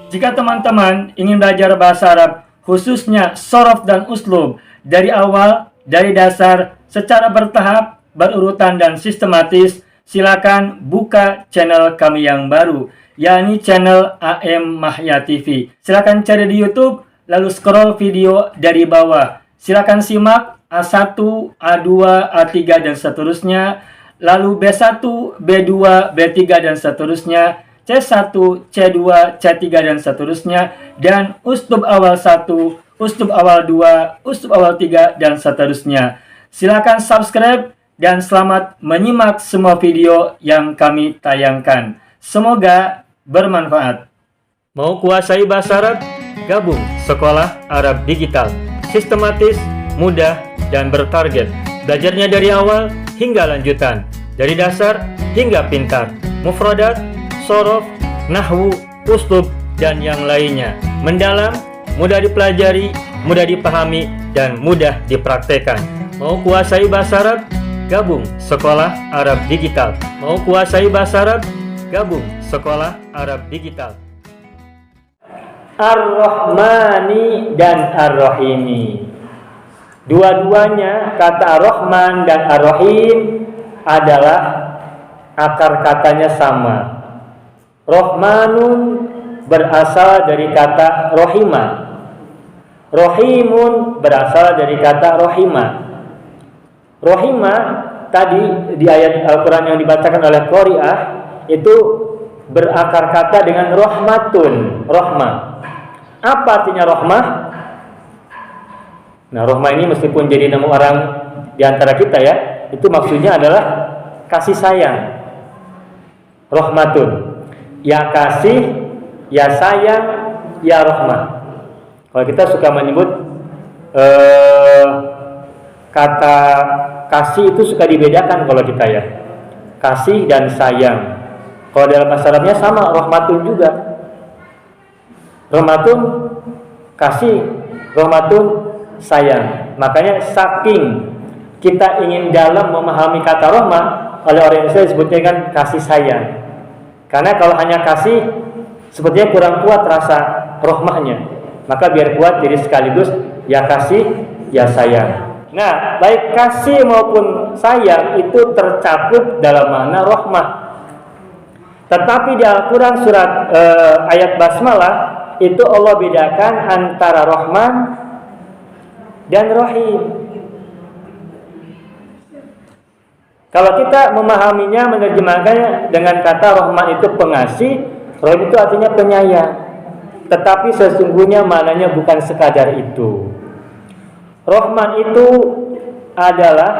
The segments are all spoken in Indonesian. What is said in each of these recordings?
Jika teman-teman ingin belajar bahasa Arab, khususnya sorof dan uslub, dari awal, dari dasar, secara bertahap, berurutan dan sistematis, silakan buka channel kami yang baru, yakni channel AM Mahya TV. Silakan cari di YouTube, lalu scroll video dari bawah. Silakan simak A1, A2, A3, dan seterusnya, lalu B1, B2, B3, dan seterusnya, C1, C2, C3, dan seterusnya, dan uslub awal 1, uslub awal 2, uslub awal 3, dan seterusnya. Silakan subscribe dan selamat menyimak semua video yang kami tayangkan. Semoga bermanfaat. Mau kuasai bahasa Arab? Gabung Sekolah Arab Digital. Sistematis, mudah, dan bertarget. Belajarnya dari awal hingga lanjutan. Dari dasar hingga pintar. Mufradat, sorof, nahwu, uslub, dan yang lainnya. Mendalam, mudah dipelajari, mudah dipahami, dan mudah dipraktekkan. Mau kuasai bahasa Arab? Gabung Sekolah Arab Digital. Mau kuasai bahasa Arab? Gabung Sekolah Arab Digital. Ar-Rahmani dan Ar-Rahimi. Dua-duanya kata Ar-Rahman dan Ar-Rahim adalah akar katanya sama. Rahmanun berasal dari kata rohima. Rohimun berasal dari kata rohima. Rohima tadi di ayat Al-Quran yang dibacakan oleh Qari'ah itu berakar kata dengan rahmatun, rahmah. Apa artinya rahmah? Nah, rahmah ini meskipun jadi nama orang di antara kita ya, itu maksudnya adalah kasih sayang. Rahmatun. Ya kasih, ya sayang, ya rahmah. Kalau kita suka menyebut kata kasih itu suka dibedakan kalau kita ya. Kasih dan sayang. Kalau dalam bahasa Arabnya sama, rahmatun juga. Rahmatun kasih, rahmatun sayang. Makanya saking kita ingin dalam memahami kata rahmah, oleh orang Indonesia disebutnya kan kasih sayang. Karena kalau hanya kasih sepertinya kurang kuat rasa rahmahnya. Maka biar kuat jadi sekaligus ya kasih, ya sayang. Nah, baik kasih maupun sayang itu tercakup dalam makna rahmah. Tetapi di Al-Quran surat ayat Basmalah itu Allah bedakan antara Rahman dan Rahim. Kalau kita memahaminya, menerjemahkannya dengan kata Rahman itu pengasih, Rahim itu artinya penyayang. Tetapi sesungguhnya maknanya bukan sekadar itu. Rahman itu adalah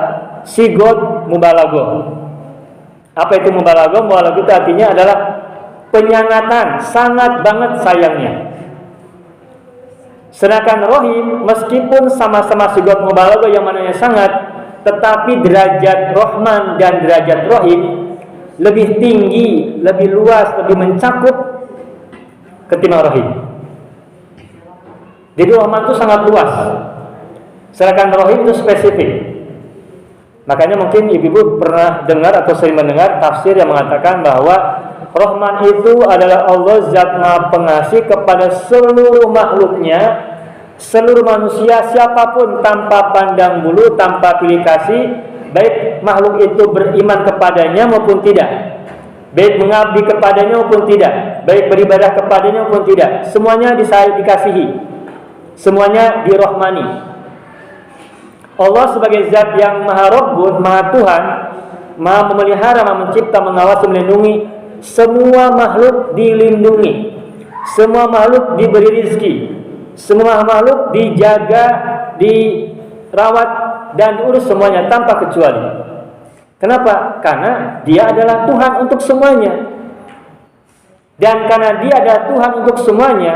sigot mubalaghah. Apa itu mubalaghah? Mubalaghah itu artinya adalah penyangatan, sangat banget sayangnya. Sedangkan Rahim meskipun sama-sama sigot mubalaghah yang mananya sangat, tetapi derajat Rahman dan derajat Rahim lebih tinggi, lebih luas, lebih mencakup ketimbang Rahim. Jadi Rahman itu sangat luas. Sedangkan Rahim itu spesifik. Makanya mungkin ibu-ibu pernah dengar atau sering mendengar tafsir yang mengatakan bahwa Rahman itu adalah Allah Zat Maha Pengasih kepada seluruh makhluknya, seluruh manusia, siapapun tanpa pandang bulu, tanpa pilih kasih, baik makhluk itu beriman kepadanya maupun tidak, baik mengabdi kepadanya maupun tidak, baik beribadah kepadanya maupun tidak, semuanya dikasihi, semuanya dirahmani. Allah sebagai zat yang maha Rabbun, maha Tuhan, maha memelihara, maha mencipta, mengawasi, melindungi, semua makhluk dilindungi, semua makhluk diberi rizki, semua makhluk dijaga, dirawat, dan diurus semuanya tanpa kecuali. Kenapa? Karena dia adalah Tuhan untuk semuanya. Dan karena dia adalah Tuhan untuk semuanya,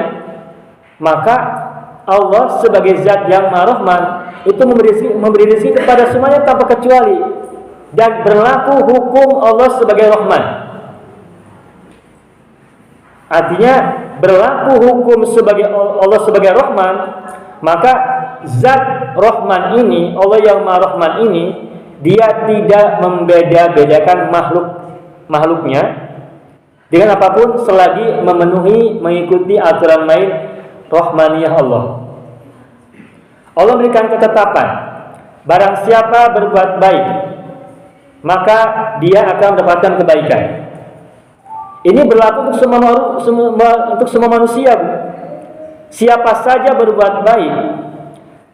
maka Allah sebagai zat yang maha Rahman itu memberi rezeki kepada semuanya tanpa kecuali, dan berlaku hukum Allah sebagai Rahman. Artinya berlaku hukum sebagai Allah sebagai Rahman, maka zat Rahman ini, Allah yang Maha Rahman ini, dia tidak membeda-bedakan makhluknya dengan apapun selagi memenuhi mengikuti aturan main rahmaniyah Allah. Allah berikan ketetapan, barang siapa berbuat baik maka dia akan mendapatkan kebaikan. Ini berlaku untuk semua manusia. Siapa saja berbuat baik,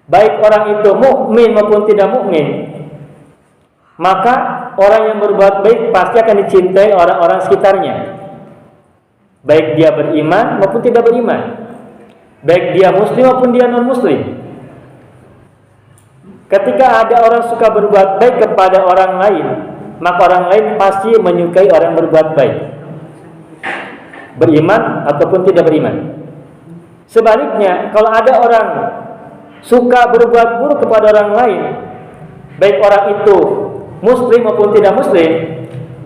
baik orang itu mukmin maupun tidak mukmin, maka orang yang berbuat baik pasti akan dicintai orang-orang sekitarnya, baik dia beriman maupun tidak beriman, baik dia muslim maupun dia non-muslim. Ketika ada orang suka berbuat baik kepada orang lain, maka orang lain pasti menyukai orang yang berbuat baik, beriman ataupun tidak beriman. Sebaliknya, kalau ada orang suka berbuat buruk kepada orang lain, baik orang itu muslim maupun tidak muslim,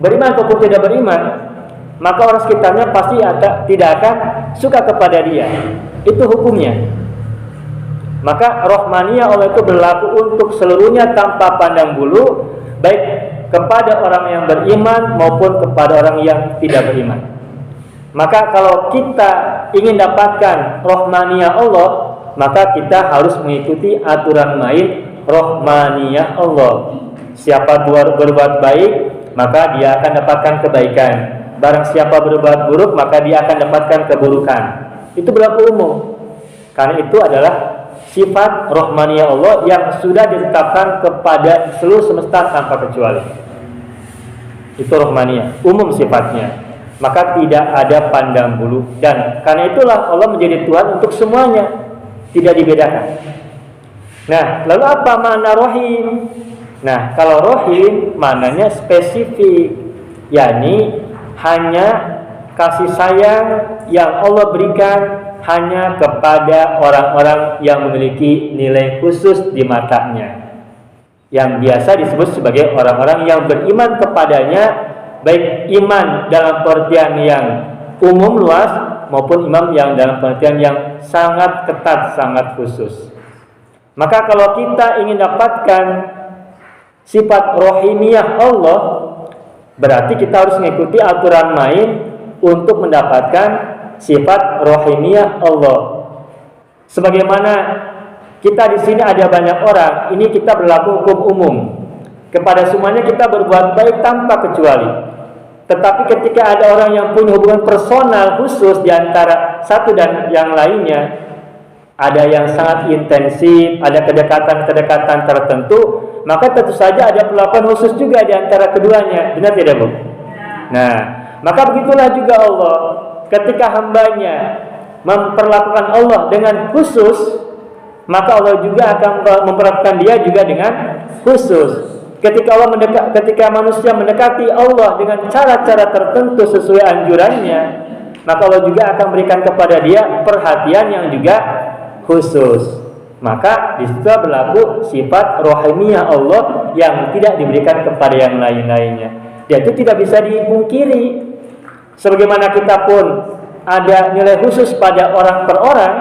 beriman ataupun tidak beriman, maka orang sekitarnya pasti tidak akan suka kepada dia. Itu hukumnya. Maka rahmaniyah Allah itu berlaku untuk seluruhnya tanpa pandang bulu, baik kepada orang yang beriman maupun kepada orang yang tidak beriman. Maka kalau kita ingin dapatkan rahmaniyah Allah, maka kita harus mengikuti aturan main rahmaniyah Allah. Siapa berbuat baik, maka dia akan dapatkan kebaikan. Barang siapa berbuat buruk, maka dia akan dapatkan keburukan. Itu berlaku umum. Karena itu adalah sifat rahmaniyah Allah yang sudah ditetapkan kepada seluruh semesta tanpa kecuali. Itu rahmaniyah, umum sifatnya. Maka tidak ada pandang bulu. Dan karena itulah Allah menjadi Tuhan untuk semuanya, tidak dibedakan. Nah, lalu apa makna rahim? Nah, kalau rahim maknanya spesifik, yakni hanya kasih sayang yang Allah berikan hanya kepada orang-orang yang memiliki nilai khusus di matanya, yang biasa disebut sebagai orang-orang yang beriman kepadanya, baik iman dalam pengertian yang umum luas maupun iman yang dalam pengertian yang sangat ketat, sangat khusus. Maka kalau kita ingin dapatkan sifat rohimiyah Allah, berarti kita harus mengikuti aturan main untuk mendapatkan sifat rohimiyah Allah. Sebagaimana kita di sini ada banyak orang, ini kita berlaku hukum umum. Kepada semuanya kita berbuat baik tanpa kecuali. Tetapi ketika ada orang yang punya hubungan personal khusus di antara satu dan yang lainnya, ada yang sangat intensif, ada kedekatan-kedekatan tertentu, maka tentu saja ada perlakuan khusus juga di antara keduanya. Benar tidak, Bu? Nah, maka begitulah juga Allah. Ketika hambanya memperlakukan Allah dengan khusus, maka Allah juga akan memperlakukan dia juga dengan khusus. Ketika manusia mendekati Allah dengan cara-cara tertentu sesuai anjurannya, maka Allah juga akan berikan kepada dia perhatian yang juga khusus. Maka disitu berlaku sifat rohimiyah Allah yang tidak diberikan kepada yang lain-lainnya. Dan itu tidak bisa dipungkiri. Sebagaimana kita pun ada nilai khusus pada orang per orang,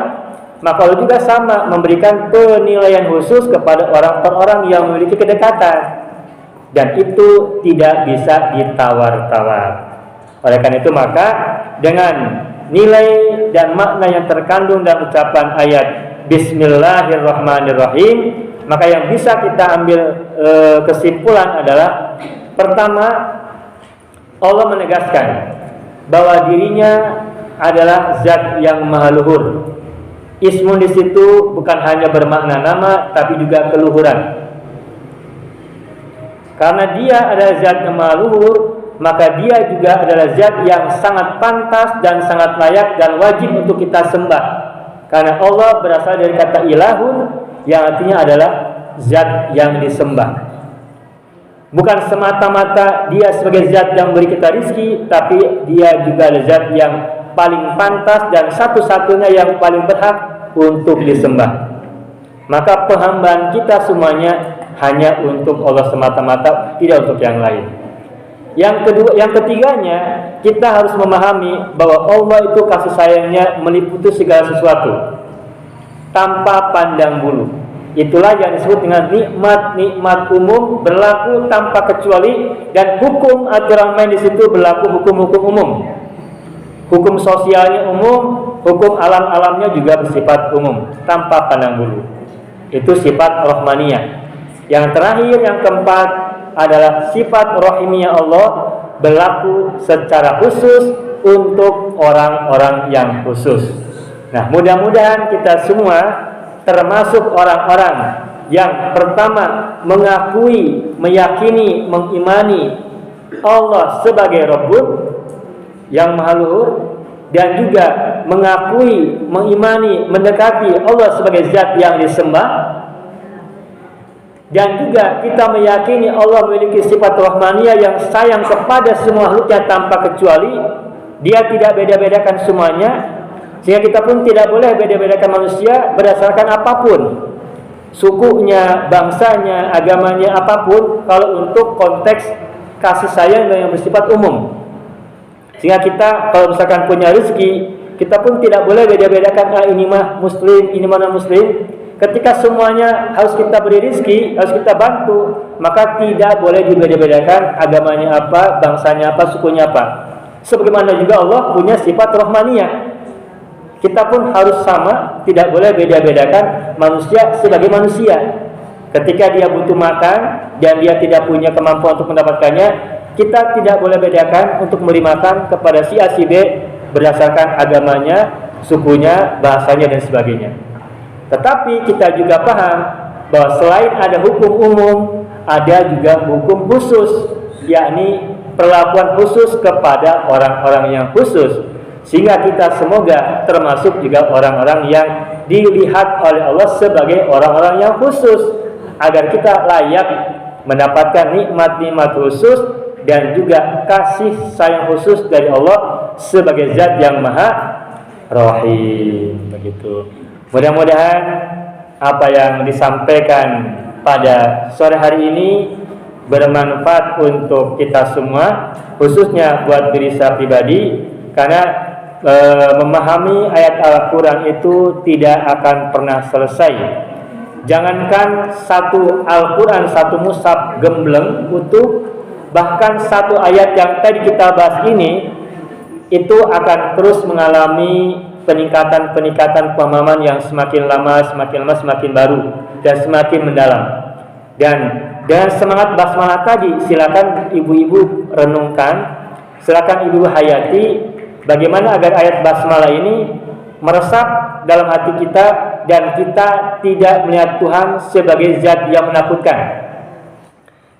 maka Allah juga sama memberikan penilaian khusus kepada orang per orang yang memiliki kedekatan. Dan itu tidak bisa ditawar-tawar. Oleh karena itu maka dengan nilai dan makna yang terkandung dalam ucapan ayat Bismillahirrahmanirrahim, maka yang bisa kita ambil kesimpulan adalah, pertama, Allah menegaskan bahwa dirinya adalah zat yang maha luhur. Ismun di situ bukan hanya bermakna nama, tapi juga keluhuran. Karena dia adalah zat yang maha luhur, maka dia juga adalah zat yang sangat pantas dan sangat layak dan wajib untuk kita sembah. Karena Allah berasal dari kata ilahun, yang artinya adalah zat yang disembah. Bukan semata-mata dia sebagai zat yang memberi kita rizki, tapi dia juga adalah zat yang paling pantas dan satu-satunya yang paling berhak untuk disembah. Maka penghambaan kita semuanya hanya untuk Allah semata-mata, tidak untuk yang lain. Yang ketiganya, kita harus memahami bahwa Allah itu kasih sayangnya meliputi segala sesuatu tanpa pandang bulu. Itulah yang disebut dengan nikmat umum, berlaku tanpa kecuali, dan hukum aturan main di situ berlaku hukum-hukum umum. Hukum sosialnya umum, hukum alam-alamnya juga bersifat umum, tanpa pandang bulu. Itu sifat rahmaniyah. Yang terakhir, yang keempat adalah sifat rahimiyah Allah, berlaku secara khusus untuk orang-orang yang khusus. Nah, mudah-mudahan kita semua termasuk orang-orang yang pertama mengakui, meyakini, mengimani Allah sebagai Rabbun yang maha luhur, dan juga mengakui, mengimani, mendekati Allah sebagai zat yang disembah. Dan juga kita meyakini Allah memiliki sifat rahmaniyah yang sayang kepada semua makhluknya tanpa kecuali. Dia tidak beda-bedakan semuanya, sehingga kita pun tidak boleh beda-bedakan manusia berdasarkan apapun, sukunya, bangsanya, agamanya, apapun, kalau untuk konteks kasih sayang yang bersifat umum. Sehingga kita kalau misalkan punya rezeki, kita pun tidak boleh beda-bedakan, ini mah muslim, ini mana muslim. Ketika semuanya harus kita beri rezeki, harus kita bantu, maka tidak boleh dibeda-bedakan agamanya apa, bangsanya apa, sukunya apa. Sebagaimana juga Allah punya sifat rahmaniyah. Kita pun harus sama, tidak boleh beda-bedakan manusia sebagai manusia. Ketika dia butuh makan dan dia tidak punya kemampuan untuk mendapatkannya, kita tidak boleh bedakan untuk memberi makan kepada si A, si B berdasarkan agamanya, sukunya, bahasanya, dan sebagainya. Tetapi kita juga paham bahwa selain ada hukum umum, ada juga hukum khusus, yakni perlakuan khusus kepada orang-orang yang khusus. Sehingga kita semoga termasuk juga orang-orang yang dilihat oleh Allah sebagai orang-orang yang khusus, agar kita layak mendapatkan nikmat-nikmat khusus dan juga kasih sayang khusus dari Allah sebagai zat yang maha rahim. Begitu. Mudah-mudahan apa yang disampaikan pada sore hari ini bermanfaat untuk kita semua, khususnya buat diri saya pribadi, karena memahami ayat Al-Quran itu tidak akan pernah selesai. Jangankan satu Al-Quran, satu mushaf gembleng utuh, bahkan satu ayat yang tadi kita bahas ini itu akan terus mengalami peningkatan pemahaman yang semakin lama, semakin baru dan semakin mendalam. Dan dengan semangat basmalah tadi, silakan ibu-ibu renungkan, silakan ibu hayati bagaimana agar ayat basmalah ini meresap dalam hati kita dan kita tidak melihat Tuhan sebagai zat yang menakutkan,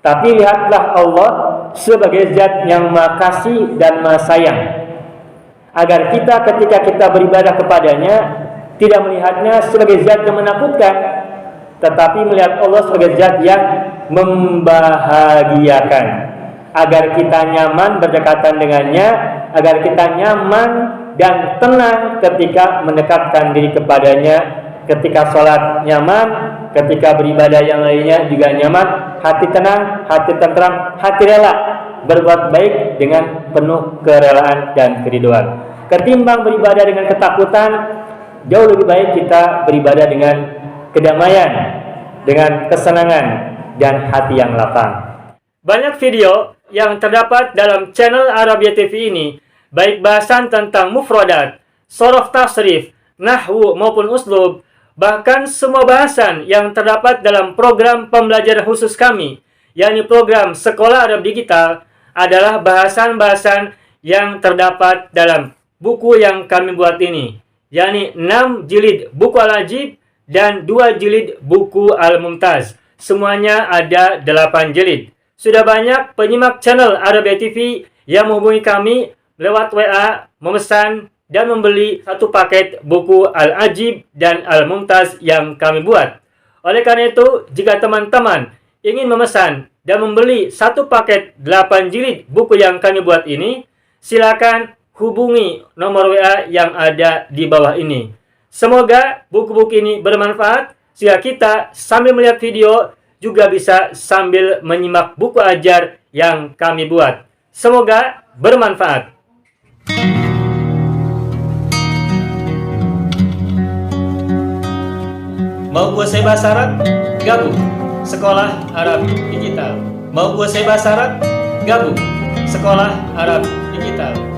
tapi lihatlah Allah sebagai zat yang maha kasih dan maha sayang. Agar kita ketika kita beribadah kepadanya tidak melihatnya sebagai zat yang menakutkan, tetapi melihat Allah sebagai zat yang membahagiakan. Agar kita nyaman berdekatan dengannya, agar kita nyaman dan tenang ketika mendekatkan diri kepadanya, ketika sholat nyaman, ketika beribadah yang lainnya juga nyaman, hati tenang, hati tentram, hati rela berbuat baik dengan penuh kerelaan dan keriduan. Ketimbang beribadah dengan ketakutan, jauh lebih baik kita beribadah dengan kedamaian, dengan kesenangan dan hati yang lapang. Banyak video yang terdapat dalam channel Arabia TV ini, baik bahasan tentang mufradat, sorof tasrif, nahwu maupun uslub, bahkan semua bahasan yang terdapat dalam program pembelajaran khusus kami, yakni program Sekolah Arab Digital, adalah bahasan-bahasan yang terdapat dalam buku yang kami buat ini, yakni 6 jilid buku Al-Ajib dan 2 jilid buku Al-Mumtaz. Semuanya ada 8 jilid. Sudah banyak penyimak channel Arabia TV yang menghubungi kami lewat WA, memesan dan membeli satu paket buku Al-Ajib dan Al-Mumtaz yang kami buat. Oleh karena itu, jika teman-teman ingin memesan dan membeli satu paket 8 jilid buku yang kami buat ini, silakan hubungi nomor WA yang ada di bawah ini. Semoga buku-buku ini bermanfaat, sehingga kita sambil melihat video juga bisa sambil menyimak buku ajar yang kami buat. Semoga bermanfaat. Mau kuasai bahasa Arab? Gabung Sekolah Arab Digital. Mau kuasai bahasa Arab? Gabung Sekolah Arab Digital.